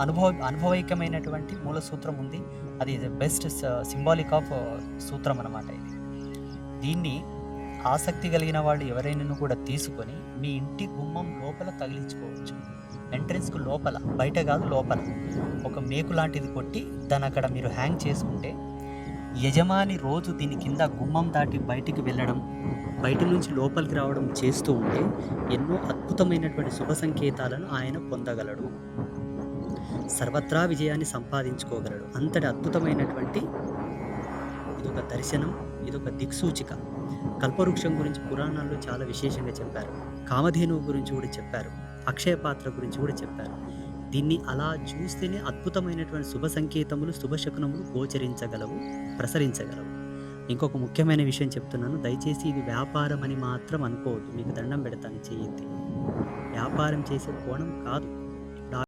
అనుభవైకమైనటువంటి మూల సూత్రం ఉంది. అది బెస్ట్ సింబాలిక్ ఆఫ్ సూత్రం అనమాట ఇది. దీన్ని ఆసక్తి కలిగిన వాళ్ళు ఎవరైనాను కూడా తీసుకొని మీ ఇంటి గుమ్మం లోపల తగిలించుకోవచ్చు. ఎంట్రన్స్‌కు లోపల, బయట కాదు లోపల. ఒక మేకు లాంటిది కొట్టి దాన్నక్కడ మీరు హ్యాంగ్ చేసుకుంటే, యజమాని రోజు దీని కింద గుమ్మం దాటి బయటికి వెళ్ళడం, బయట నుంచి లోపలికి రావడం చేస్తూ ఉంటే ఎన్నో అద్భుతమైనటువంటి శుభ సంకేతాలను ఆయన పొందగలడు. సర్వత్రా విజయాన్ని సంపాదించుకోగలడు. అంతటి అద్భుతమైనటువంటి ఇదొక దర్శనం, ఇదొక దిక్సూచిక. కల్పవృక్షం గురించి పురాణాల్లో చాలా విశేషంగా చెప్పారు. కామధేనువు గురించి కూడా చెప్పారు. అక్షయ పాత్ర గురించి కూడా చెప్పారు. దీన్ని అలా చూస్తేనే అద్భుతమైనటువంటి శుభ సంకేతములు, శుభశకునములు గోచరించగలవు, ప్రసరించగలవు. ఇంకొక ముఖ్యమైన విషయం చెప్తున్నాను. దయచేసి ఇది వ్యాపారం అని మాత్రం అనుకోవద్దు. మీకు దండం పెడతాను, చెయ్యెత్తి. వ్యాపారం చేసే కోణం కాదు.